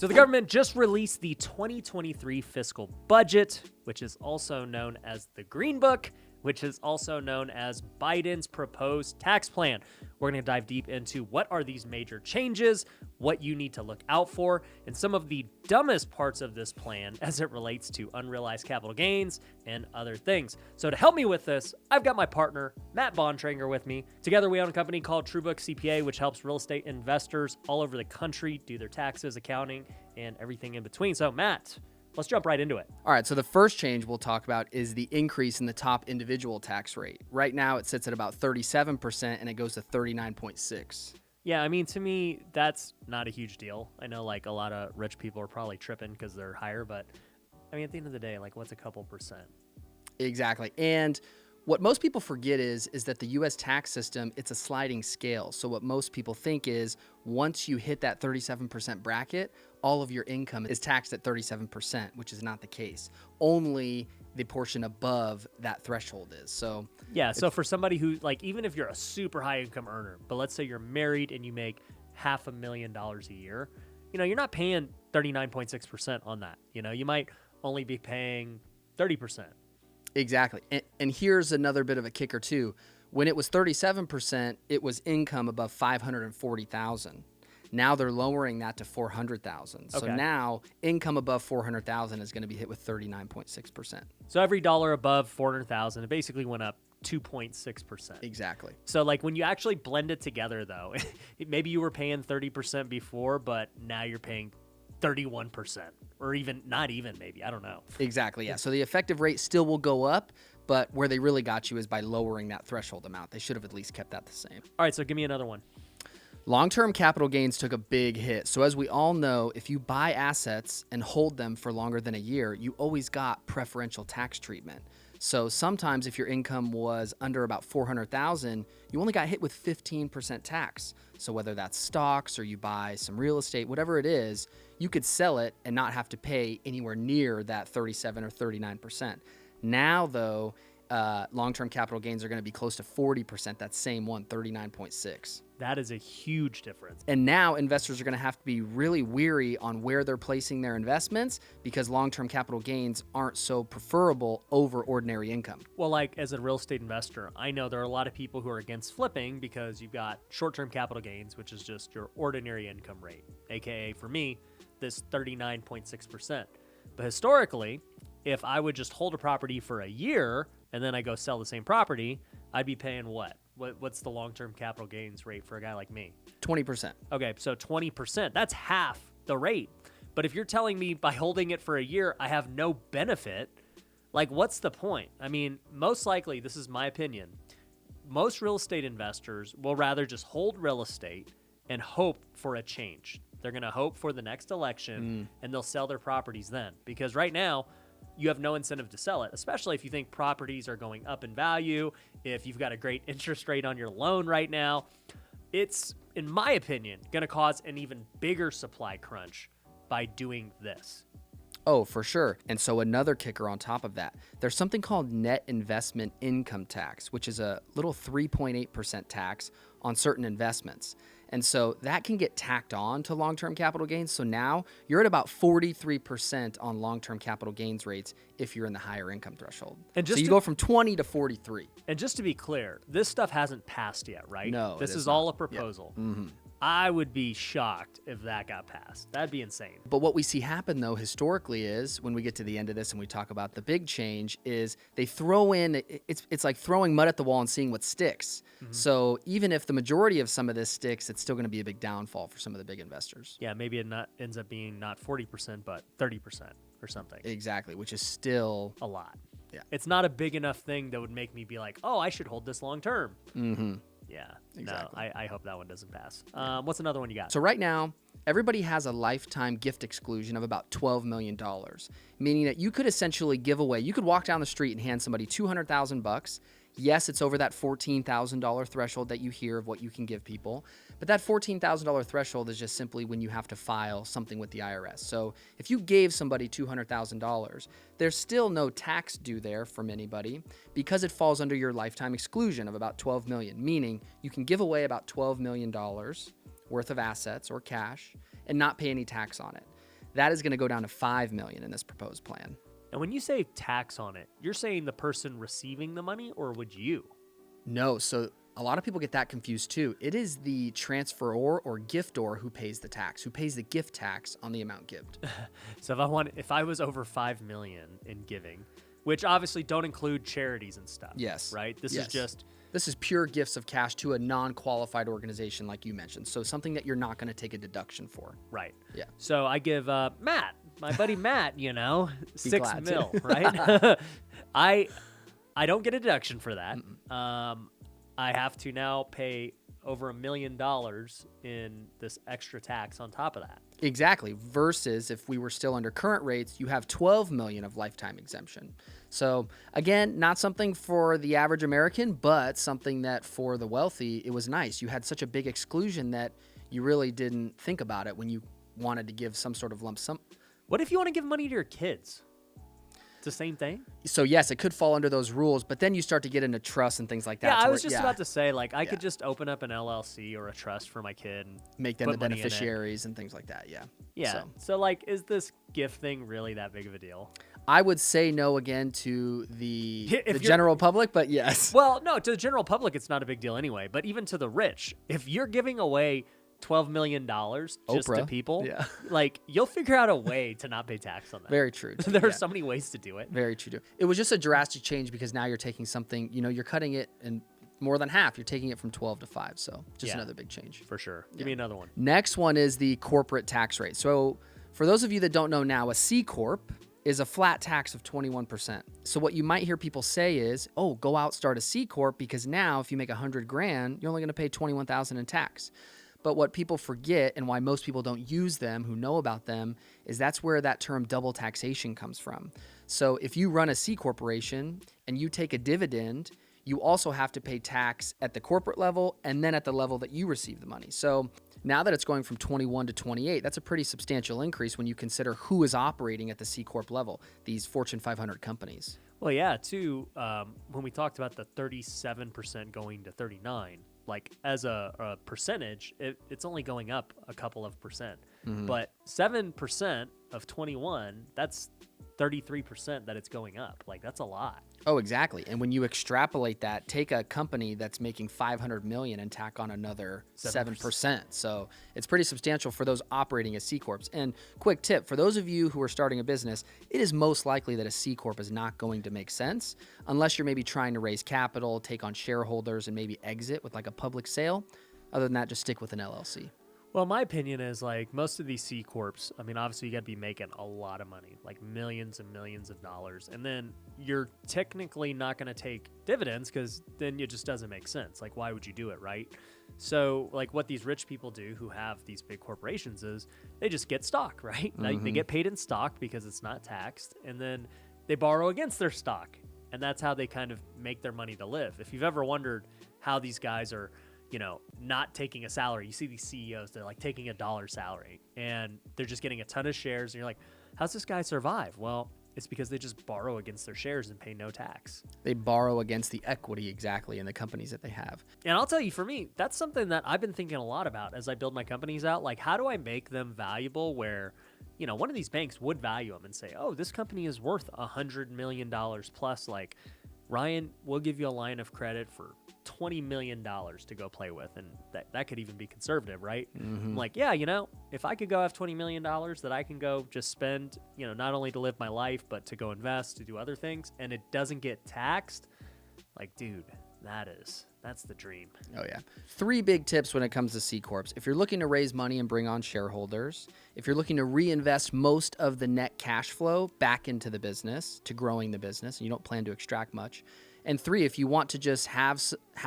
So the government just released the 2023 fiscal budget, which is also known as the Green Book, which is also known as Biden's proposed tax plan. We're going to dive deep into what are these major changes, what you need to look out for, and some of the dumbest parts of this plan as it relates to unrealized capital gains and other things. So to help me with this, I've got my partner, Matt Botranger, with me. Together we own a company called TrueBooks CPA, which helps real estate investors all over the country do their taxes, accounting, and everything in between. So Matt, let's jump right into it. All right, so the first change we'll talk about is the increase in the top individual tax rate. Right now it sits at about 37% and it goes to 39.6. Yeah, I mean, to me, that's not a huge deal. I know like a lot of rich people are probably tripping because they're higher, but I mean, at the end of the day, like what's a couple percent? Exactly. And what most people forget is that the U.S. tax system, it's a sliding scale. So what most people think is once you hit that 37% bracket, all of your income is taxed at 37%, which is not the case. Only the portion above that threshold is. So yeah, so for somebody who, like, even if you're a super high income earner, but let's say you're married and you make $500,000 a year, you know, you're not paying 39.6% on that. You know, you might only be paying 30%. Exactly. And here's another bit of a kicker too. When it was 37%, it was income above $540,000. Now they're lowering that to $400,000. So now income above $400,000 is going to be hit with 39.6%. So every dollar above $400,000, it basically went up 2.6%. Exactly. So like when you actually blend it together though, maybe you were paying 30% before, but now you're paying 31%, or even not even maybe, I don't know. Exactly. Yeah. So the effective rate still will go up, but where they really got you is by lowering that threshold amount. They should have at least kept that the same. All right, so give me another one. Long-term capital gains took a big hit. So as we all know, if you buy assets and hold them for longer than a year, you always got preferential tax treatment. So sometimes if your income was under about $400,000, you only got hit with 15% tax. So whether that's stocks or you buy some real estate, whatever it is, you could sell it and not have to pay anywhere near that 37 or 39%. Now though, long-term capital gains are going to be close to 40%, that same one, 39.6. That is a huge difference. And now investors are going to have to be really weary on where they're placing their investments because long-term capital gains aren't so preferable over ordinary income. Well, like as a real estate investor, I know there are a lot of people who are against flipping because you've got short-term capital gains, which is just your ordinary income rate, aka for me, this 39.6%. But historically, if I would just hold a property for a year and then I go sell the same property, I'd be paying what? What's the long-term capital gains rate for a guy like me? 20%. Okay, so 20%, that's half the rate. But if you're telling me by holding it for a year, I have no benefit, like what's the point? I mean, most likely, this is my opinion, most real estate investors will rather just hold real estate and hope for a change. They're going to hope for the next election and they'll sell their properties then. Because right now, you have no incentive to sell it, especially if you think properties are going up in value, if you've got a great interest rate on your loan right now. It's, in my opinion, going to cause an even bigger supply crunch by doing this. Oh, for sure. And so another kicker on top of that, there's something called net investment income tax, which is a little 3.8% tax on certain investments. And so that can get tacked on to long-term capital gains. So now you're at about 43% on long-term capital gains rates if you're in the higher income threshold. And just so you go from 20 to 43. And just to be clear, this stuff hasn't passed yet, right? No, this is all a proposal. Yep. Mm-hmm. I would be shocked if that got passed. That'd be insane. But what we see happen, though, historically is when we get to the end of this and we talk about the big change is they throw in, it's like throwing mud at the wall and seeing what sticks. Mm-hmm. So even if the majority of some of this sticks, it's still going to be a big downfall for some of the big investors. Yeah, maybe it ends up being not 40%, but 30% or something. Exactly, which is still a lot. Yeah. It's not a big enough thing that would make me be like, oh, I should hold this long term. Mm-hmm. Yeah, exactly. No, I hope that one doesn't pass. What's another one you got? So right now, everybody has a lifetime gift exclusion of about $12 million, meaning that you could essentially give away, you could walk down the street and hand somebody $200,000. Yes, it's over that $14,000 threshold that you hear of what you can give people, but that $14,000 threshold is just simply when you have to file something with the IRS. So if you gave somebody $200,000, there's still no tax due there from anybody because it falls under your lifetime exclusion of about $12 million, meaning you can give away about $12 million worth of assets or cash and not pay any tax on it. That is going to go down to $5 million in this proposed plan. And when you say tax on it, you're saying the person receiving the money, or would you? No, so a lot of people get that confused too. It is the transferor or giftor who pays the tax, who pays the gift tax on the amount given. So if I was over 5 million in giving, which obviously don't include charities and stuff. Yes. Right? This is pure gifts of cash to a non-qualified organization like you mentioned. So something that you're not going to take a deduction for. Right. Yeah. So I give Matt, my buddy Matt, $6 glad mil, to. right? I don't get a deduction for that. I have to now pay over $1 million in this extra tax on top of that. Exactly. Versus if we were still under current rates, you have 12 million of lifetime exemption. So again, not something for the average American, but something that for the wealthy, it was nice. You had such a big exclusion that you really didn't think about it when you wanted to give some sort of lump sum. What if you want to give money to your kids? It's the same thing. So yes, it could fall under those rules, but then you start to get into trust and things like that. Yeah, to I where- was just about to say, I could Yeah. just open up an LLC or a trust for my kid and make them put the money in it. beneficiaries and things like that. Yeah. Yeah. So is this gift thing really that big of a deal? I would say no again to the If you're- general public, but yes. Well, no, to the general public, it's not a big deal anyway. But even to the rich, if you're giving away $12 million just to Oprah, people, yeah. You'll figure out a way to not pay tax on that. Very true. There are Yeah. so many ways to do it. Very true. It was just a drastic change because now you're taking something, you're cutting it in more than half. You're taking it from 12 to 5. So just Yeah. another big change. For sure. Give me another one. Next one is the corporate tax rate. So for those of you that don't know now, a C Corp is a flat tax of 21%. So what you might hear people say is, oh, go out, start a C Corp because now if you make $100,000, you're only going to pay $21,000 in tax. But what people forget and why most people don't use them who know about them is that's where that term double taxation comes from. So if you run a C corporation and you take a dividend, you also have to pay tax at the corporate level and then at the level that you receive the money. So now that it's going from 21 to 28, that's a pretty substantial increase when you consider who is operating at the C Corp level, these Fortune 500 companies. Well, yeah, too, when we talked about the 37% going to 39, as a percentage, it's only going up a couple of percent. But 7% of 21, that's 33% that it's going up. That's a lot. Oh, exactly. And when you extrapolate that, take a company that's making $500 million and tack on another 7%. So it's pretty substantial for those operating as C Corps. And quick tip, for those of you who are starting a business, it is most likely that a C Corp is not going to make sense unless you're maybe trying to raise capital, take on shareholders, and maybe exit with a public sale. Other than that, just stick with an LLC. Well, my opinion is most of these C Corps, obviously you got to be making a lot of money, millions and millions of dollars. And then you're technically not going to take dividends because then it just doesn't make sense. Why would you do it, right? So what these rich people do who have these big corporations is they just get stock, right? They get paid in stock because it's not taxed. And then they borrow against their stock. And that's how they kind of make their money to live. If you've ever wondered how these guys are not taking a salary. You see these CEOs, they're taking $1 salary and they're just getting a ton of shares. And you're like, how's this guy survive? Well, it's because they just borrow against their shares and pay no tax. They borrow against the equity exactly in the companies that they have. And I'll tell you, for me, that's something that I've been thinking a lot about as I build my companies out. How do I make them valuable where, one of these banks would value them and say, oh, this company is worth $100 million plus. Ryan, we'll give you a line of credit for $20 million to go play with. And that could even be conservative, right? I'm if I could go have $20 million that I can go just spend, not only to live my life, but to go invest, to do other things, and it doesn't get taxed, dude, that's the dream. Oh, yeah. 3 big tips when it comes to C Corps. If you're looking to raise money and bring on shareholders, if you're looking to reinvest most of the net cash flow back into the business to growing the business, and you don't plan to extract much. And 3, if you want to just have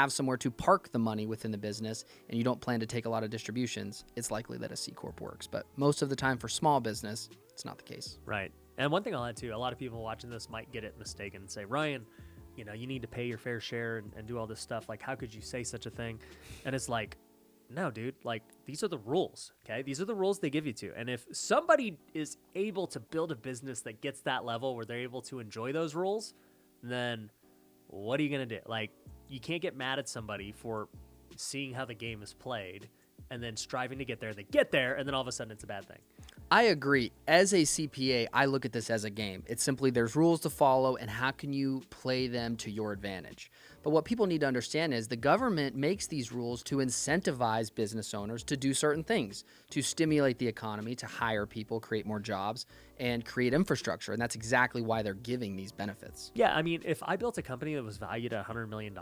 somewhere to park the money within the business and you don't plan to take a lot of distributions, it's likely that a C Corp works. But most of the time for small business, it's not the case. Right. And one thing I'll add too, a lot of people watching this might get it mistaken and say, Ryan, you need to pay your fair share and do all this stuff. How could you say such a thing? And it's no, dude, these are the rules, okay? These are the rules they give you to. And if somebody is able to build a business that gets that level where they're able to enjoy those rules, then what are you going to do? You can't get mad at somebody for seeing how the game is played and then striving to get there. They get there, and then all of a sudden it's a bad thing. I agree. As a CPA, I look at this as a game. It's simply there's rules to follow, and how can you play them to your advantage? But what people need to understand is the government makes these rules to incentivize business owners to do certain things, to stimulate the economy, to hire people, create more jobs, and create infrastructure. And that's exactly why they're giving these benefits. Yeah, I mean, if I built a company that was valued at $100 million,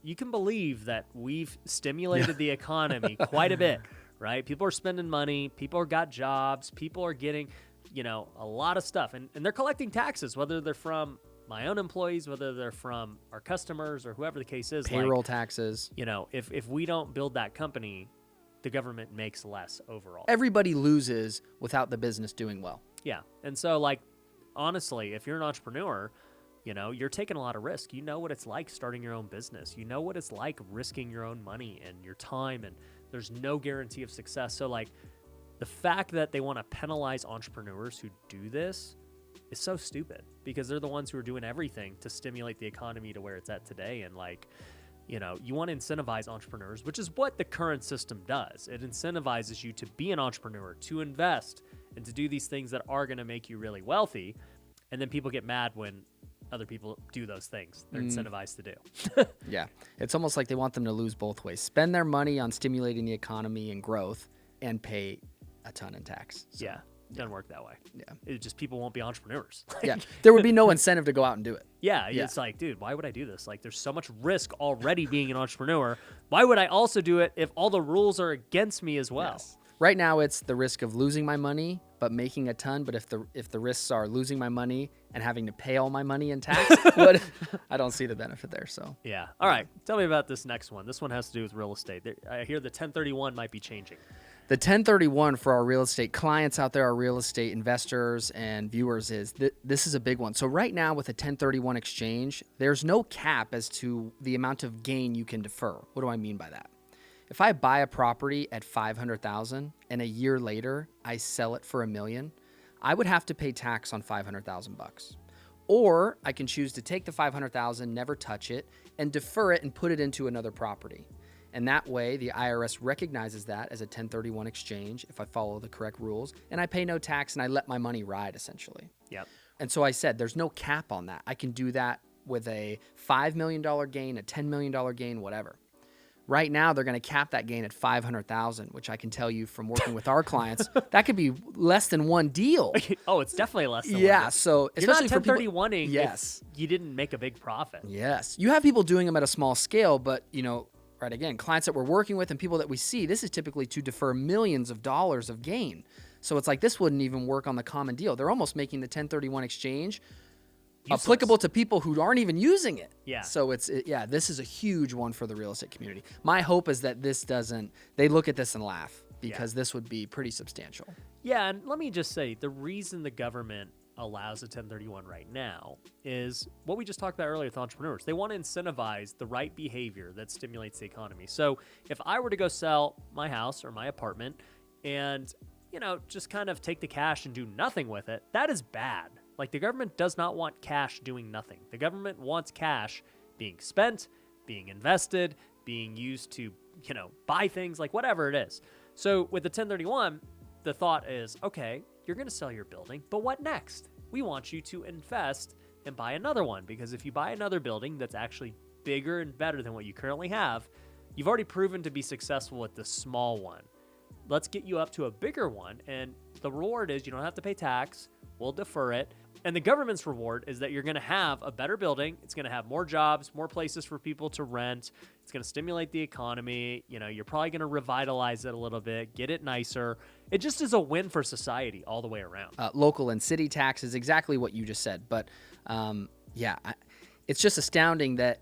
you can believe that we've stimulated the economy quite a bit, right? People are spending money, people are got jobs, people are getting, a lot of stuff. And they're collecting taxes, whether they're from my own employees, whether they're from our customers or whoever the case is. Payroll taxes. If we don't build that company, the government makes less overall. Everybody loses without the business doing well. Yeah. And so, honestly, if you're an entrepreneur, you're taking a lot of risk. You know what it's like starting your own business. You know what it's like risking your own money and your time, and there's no guarantee of success. So, the fact that they want to penalize entrepreneurs who do this is so stupid, because they're the ones who are doing everything to stimulate the economy to where it's at today. And you want to incentivize entrepreneurs, which is what the current system does. It incentivizes you to be an entrepreneur, to invest, and to do these things that are going to make you really wealthy. And then people get mad when other people do those things they're incentivized to do. Yeah. It's almost like they want them to lose both ways. Spend their money on stimulating the economy and growth and pay a ton in tax. So, yeah. It doesn't work that way. Yeah. It just, people won't be entrepreneurs. Yeah. There would be no incentive to go out and do it. Yeah. It's like, dude, why would I do this? There's so much risk already being an entrepreneur. Why would I also do it if all the rules are against me as well? Yes. Right now, it's the risk of losing my money, but making a ton. But if the risks are losing my money and having to pay all my money in tax, I don't see the benefit there. So yeah. All right. Tell me about this next one. This one has to do with real estate. I hear the 1031 might be changing. The 1031 for our real estate clients out there, our real estate investors and viewers, is this is a big one. So right now with a 1031 exchange, there's no cap as to the amount of gain you can defer. What do I mean by that? If I buy a property at $500,000 and a year later I sell it for $1 million, I would have to pay tax on $500,000. Or I can choose to take the $500,000, never touch it, and defer it and put it into another property. And that way, the IRS recognizes that as a 1031 exchange if I follow the correct rules, and I pay no tax and I let my money ride, essentially. Yep. And so I said, there's no cap on that. I can do that with a $5 million gain, a $10 million gain, whatever. Right now, they're going to cap that gain at $500,000, which I can tell you from working with our clients, that could be less than one deal. Oh, it's definitely less than one Yeah, deal. so You're not especially for people, 1031ing yes, if you didn't make a big profit. yes, you have people doing them at a small scale, but right again, clients that we're working with and people that we see, this is typically to defer millions of dollars of gain. So it's like this wouldn't even work on the common deal. They're almost making the 1031 exchange Useless. applicable to people who aren't even using it. Yeah. So this is a huge one for the real estate community. My hope is that they look at this and laugh, because this would be pretty substantial. Yeah, and let me just say, the reason the government allows a 1031 right now is what we just talked about earlier with entrepreneurs. They want to incentivize the right behavior that stimulates the economy. So if I were to go sell my house or my apartment and, just kind of take the cash and do nothing with it, that is bad. The government does not want cash doing nothing. The government wants cash being spent, being invested, being used to, buy things, whatever it is. So with the 1031, the thought is, okay, you're going to sell your building, but what next? We want you to invest and buy another one, because if you buy another building that's actually bigger and better than what you currently have, you've already proven to be successful with the small one. Let's get you up to a bigger one, and the reward is you don't have to pay tax. We'll defer it. And the government's reward is that you're going to have a better building. It's going to have more jobs, more places for people to rent. It's going to stimulate the economy. You're probably going to revitalize it a little bit, get it nicer. It just is a win for society all the way around. Local and city taxes, exactly what you just said. But it's just astounding that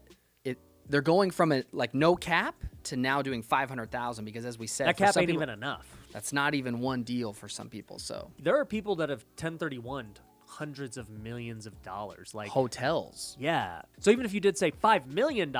they're going from no cap to now doing $500,000, because as we said, that cap ain't even enough. That's not even one deal for some people. So there are people that have 1031'd hundreds of millions of dollars, hotels. Yeah. So even if you did say $5 million,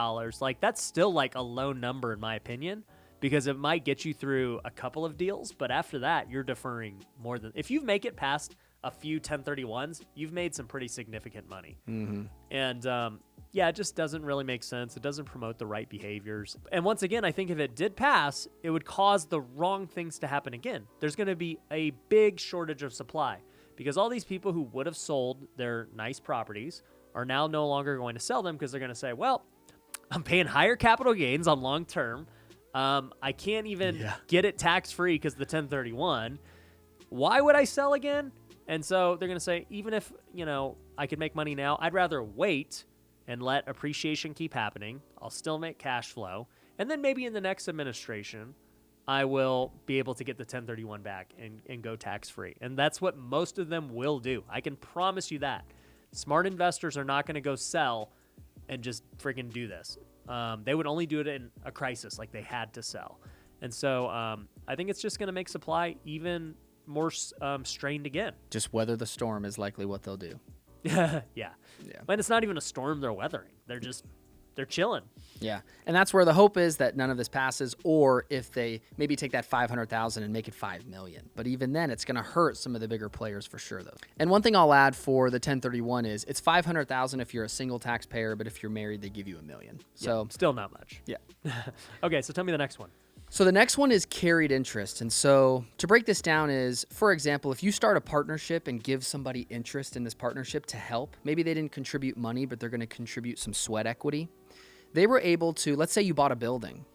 that's still a low number in my opinion, because it might get you through a couple of deals, but after that you're deferring more than, if you make it past a few 1031s, you've made some pretty significant money. Mm-hmm. And yeah, it just doesn't really make sense. It doesn't promote the right behaviors. And once again, I think if it did pass, it would cause the wrong things to happen again. There's going to be a big shortage of supply because all these people who would have sold their nice properties are now no longer going to sell them because they're going to say, well, I'm paying higher capital gains on long term. I can't even get it tax-free because the 1031. Why would I sell again? And so they're going to say, even if, I could make money now, I'd rather wait and let appreciation keep happening. I'll still make cash flow. And then maybe in the next administration, I will be able to get the 1031 back and go tax-free. And that's what most of them will do. I can promise you that. Smart investors are not going to go sell and just freaking do this. They would only do it in a crisis, like they had to sell. And so I think it's just going to make supply even more strained again. Just weather the storm is likely what they'll do. Yeah. And it's not even a storm they're weathering. They're chilling. Yeah. And that's where the hope is that none of this passes, or if they maybe take that 500,000 and make it 5 million. But even then, it's going to hurt some of the bigger players for sure, though. And one thing I'll add for the 1031 is it's 500,000 if you're a single taxpayer, but if you're married, they give you $1 million. So still not much. Yeah. Okay. So tell me the next one. So the next one is carried interest. And so to break this down is, for example, if you start a partnership and give somebody interest in this partnership to help, maybe they didn't contribute money, but they're going to contribute some sweat equity. They were able to, let's say you bought a building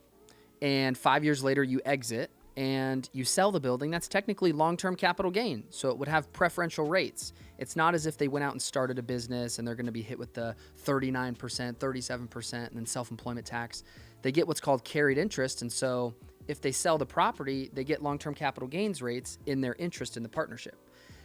and 5 years later you exit and you sell the building. That's technically long-term capital gain. So it would have preferential rates. It's not as if they went out and started a business and they're going to be hit with the 39%, 37%, and then self-employment tax. They get what's called carried interest. And so if they sell the property, they get long-term capital gains rates in their interest in the partnership.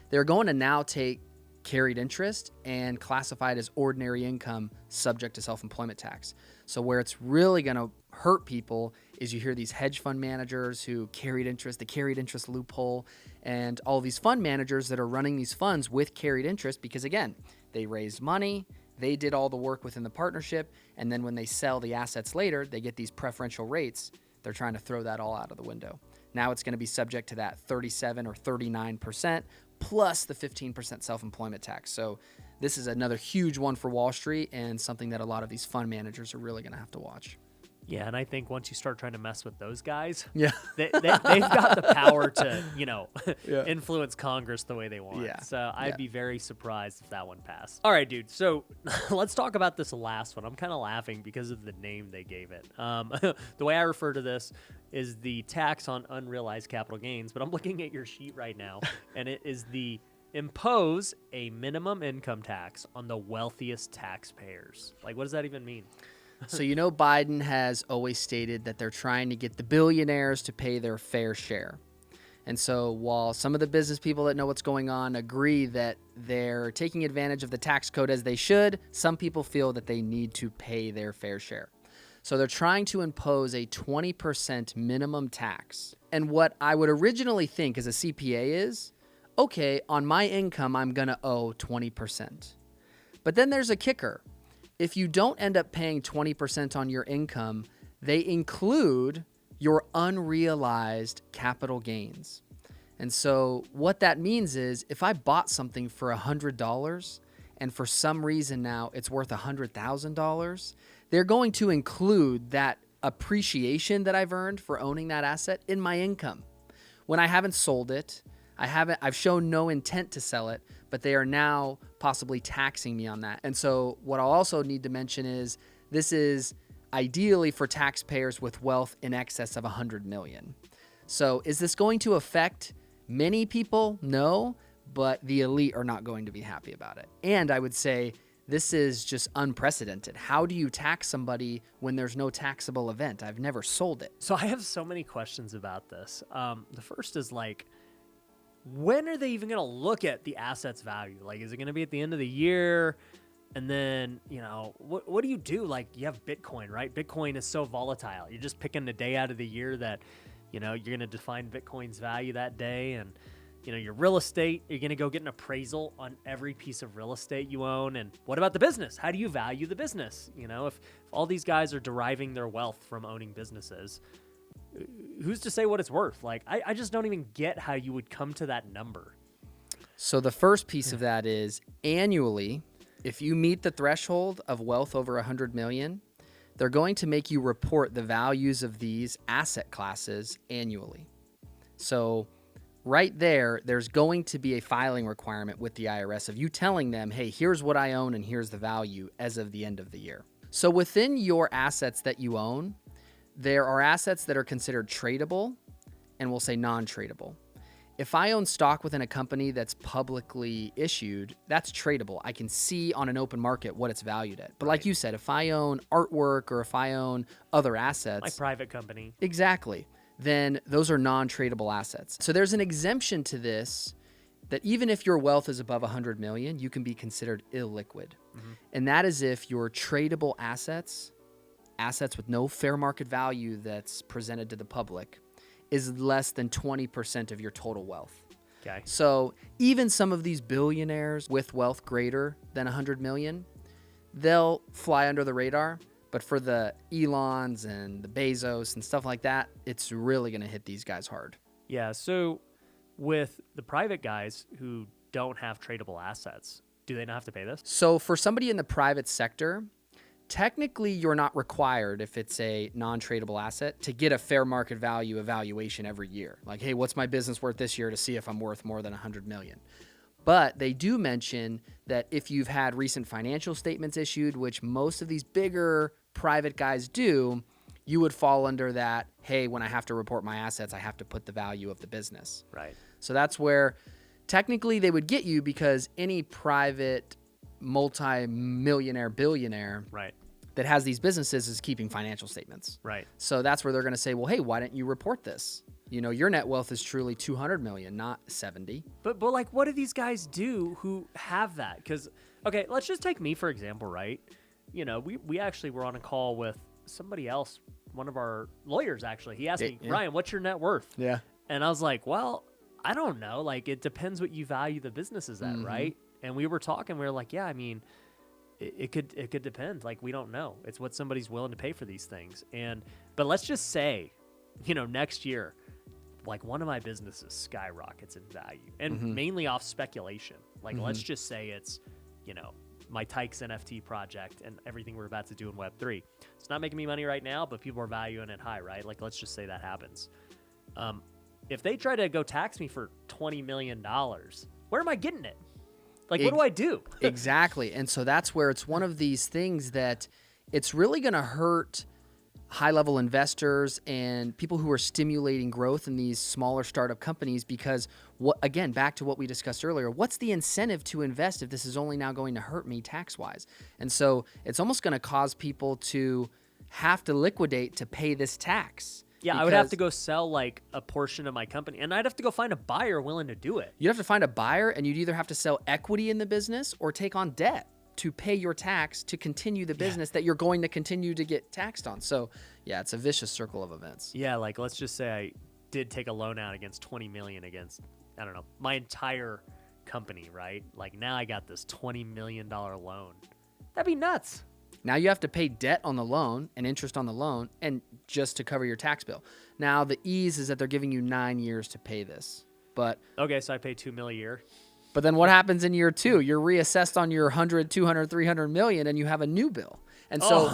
They're going to now take carried interest and classify it as ordinary income subject to self-employment tax. So where it's really going to hurt people is you hear these hedge fund managers who carried interest, the carried interest loophole, and all these fund managers that are running these funds with carried interest because, again, they raised money, they did all the work within the partnership, and then when they sell the assets later, they get these preferential rates. They're trying to throw that all out of the window. Now it's going to be subject to that 37 or 39% plus the 15% self-employment tax. So this is another huge one for Wall Street and something that a lot of these fund managers are really going to have to watch. Yeah, and I think once you start trying to mess with those guys, they've got the power to, influence Congress the way they want. Yeah. So I'd be very surprised if that one passed. All right, dude. So let's talk about this last one. I'm kind of laughing because of the name they gave it. The way I refer to this is the tax on unrealized capital gains, but I'm looking at your sheet right now, and it is the impose a minimum income tax on the wealthiest taxpayers. Like, what does that even mean? So Biden has always stated that they're trying to get the billionaires to pay their fair share. And so while some of the business people that know what's going on agree that they're taking advantage of the tax code as they should, some people feel that they need to pay their fair share. So they're trying to impose a 20% minimum tax. And what I would originally think as a CPA is, okay, on my income, I'm going to owe 20%. But then there's a kicker. If you don't end up paying 20% on your income, they include your unrealized capital gains. And so what that means is if I bought something for $100 and for some reason now it's worth $100,000, they're going to include that appreciation that I've earned for owning that asset in my income. When I haven't sold it, I've shown no intent to sell it, but they are now possibly taxing me on that. And so what I'll also need to mention is this is ideally for taxpayers with wealth in excess of 100 million. So is this going to affect many people? No, but the elite are not going to be happy about it. And I would say this is just unprecedented. How do you tax somebody when there's no taxable event? I've never sold it. So I have so many questions about this. The first is when are they even going to look at the asset's value? Like, is it going to be at the end of the year? And then, what do you do? Like, you have Bitcoin, right? Bitcoin is so volatile. You're just picking the day out of the year that, you're going to define Bitcoin's value that day. And, your real estate, you're going to go get an appraisal on every piece of real estate you own. And what about the business? How do you value the business? If all these guys are deriving their wealth from owning businesses, who's to say what it's worth? Like, I just don't even get how you would come to that number. So the first piece of that is annually, if you meet the threshold of wealth over 100 million, they're going to make you report the values of these asset classes annually. So right there, there's going to be a filing requirement with the IRS of you telling them, hey, here's what I own and here's the value as of the end of the year. So within your assets that you own, there are assets that are considered tradable and we'll say non-tradable. If I own stock within a company that's publicly issued, that's tradable. I can see on an open market what it's valued at. But like you said, if I own artwork or if I own other assets, My private company. exactly, then those are non-tradable assets. So there's an exemption to this that even if your wealth is above 100 million, you can be considered illiquid. And that is if your tradable assets with no fair market value that's presented to the public, is less than 20% of your total wealth. Okay. So even some of these billionaires with wealth greater than 100 million, they'll fly under the radar. But for the Elons and the Bezos and stuff like that, it's really going to hit these guys hard. Yeah. So with the private guys who don't have tradable assets, do they not have to pay this? So for somebody in the private sector, technically you're not required, if it's a non-tradable asset, to get a fair market value evaluation every year. Like, hey, what's my business worth this year to see if I'm worth more than 100 million? But they do mention that if you've had recent financial statements issued, which most of these bigger private guys do, you would fall under that, hey, when I have to report my assets, I have to put the value of the business. Right. So that's where technically they would get you, because any private multi-millionaire, billionaire Right. that has these businesses is keeping financial statements. Right. So that's where they're going to say, well, hey, why didn't you report this? You know, your net wealth is truly 200 million, not 70. But like, what do these guys do who have that? Because, okay, let's just take me, for example, right? You know, we actually were on a call with somebody else, one of our lawyers, actually. He asked me, Ryan, what's your net worth? Yeah. And I was like, well, I don't know. Like, it depends what you value the businesses at, right? And we were talking, we were like, yeah, I mean, it could depend. Like, we don't know. It's what somebody's willing to pay for these things. But let's just say, you know, next year, like, one of my businesses skyrockets in value, and mainly off speculation. Like, let's just say it's, you know, my Tykes NFT project and everything we're about to do in Web3. It's not making me money right now, but people are valuing it high, right? Like, let's just say that happens. If they try to go tax me for $20 million, where am I getting it? Like, what do I do? Exactly. And so that's where it's one of these things that it's really going to hurt high-level investors and people who are stimulating growth in these smaller startup companies, because, again, back to what we discussed earlier, what's the incentive to invest if this is only now going to hurt me tax-wise? And so it's almost going to cause people to have to liquidate to pay this tax. Yeah, I would have to go sell like a portion of my company, and I'd have to go find a buyer willing to do it. You'd have to find a buyer, and you'd either have to sell equity in the business or take on debt to pay your tax to continue the business that you're going to continue to get taxed on. So, yeah, it's a vicious circle of events. Yeah, like, let's just say I did take a loan out against $20 million against, I don't know, my entire company, right? Like, now I got this $20 million loan. That'd be nuts. Now you have to pay debt on the loan and interest on the loan, and just to cover your tax bill. Now the ease is that they're giving you 9 years to pay this. But okay, so I pay $2 million a year. But then what happens in year 2? You're reassessed on your 100, 200, 300 million, and you have a new bill. And so,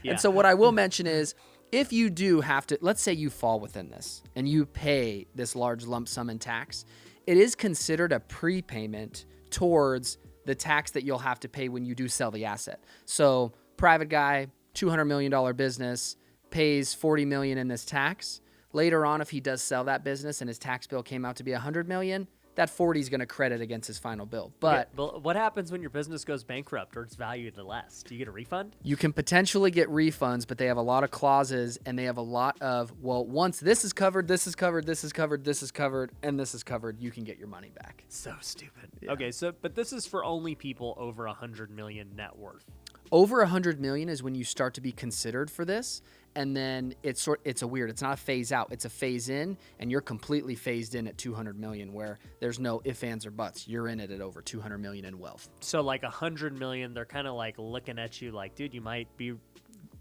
and so what I will mention is, if you do have to, let's say you fall within this and you pay this large lump sum in tax, it is considered a prepayment towards the tax that you'll have to pay when you do sell the asset. So private guy, $200 million business, pays $40 million in this tax. Later on, if he does sell that business and his tax bill came out to be $100 million, that 40 is going to credit against his final bill. But what happens when your business goes bankrupt or it's valued less? Do you get a refund? You can potentially get refunds, but they have a lot of clauses, and they have a lot of, well, once this is covered, this is covered, this is covered, this is covered, and this is covered, you can get your money back. So stupid. Yeah. Okay, but this is for only people over 100 million net worth. Over 100 million is when you start to be considered for this, and then it's not a phase out, it's a phase in, and you're completely phased in at 200 million, where there's no ifs, ands, or buts. You're in it at over 200 million in wealth. So like 100 million, they're kind of like looking at you like, dude, you might be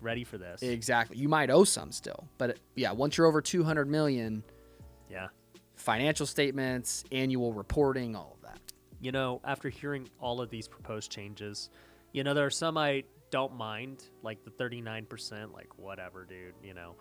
ready for this. Exactly. You might owe some still, but yeah, once you're over 200 million, yeah, financial statements, annual reporting, all of that. You know, after hearing all of these proposed changes, you know, there are some I don't mind, like the 39%, like whatever, dude, you know.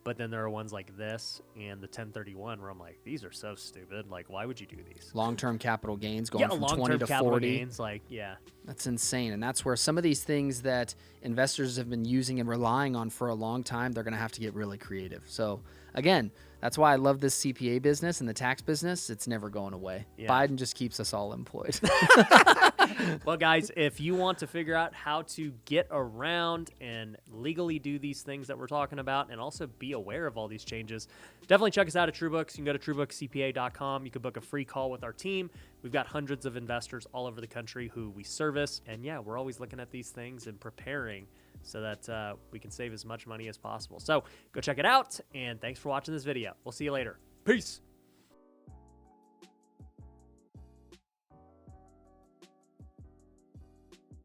But then there are ones like this and the 1031 where I'm like, these are so stupid. Like, why would you do these? Long-term capital gains going from 20 long-term to capital 40. gains, like, yeah. That's insane. And that's where some of these things that investors have been using and relying on for a long time, they're going to have to get really creative. So again, that's why I love this CPA business and the tax business. It's never going away. Yeah. Biden just keeps us all employed. Well, guys, if you want to figure out how to get around and legally do these things that we're talking about and also be aware of all these changes, definitely check us out at TrueBooks. You can go to TrueBooksCPA.com. You can book a free call with our team. We've got hundreds of investors all over the country who we service. And yeah, we're always looking at these things and preparing so that we can save as much money as possible. So go check it out. And thanks for watching this video. We'll see you later. Peace.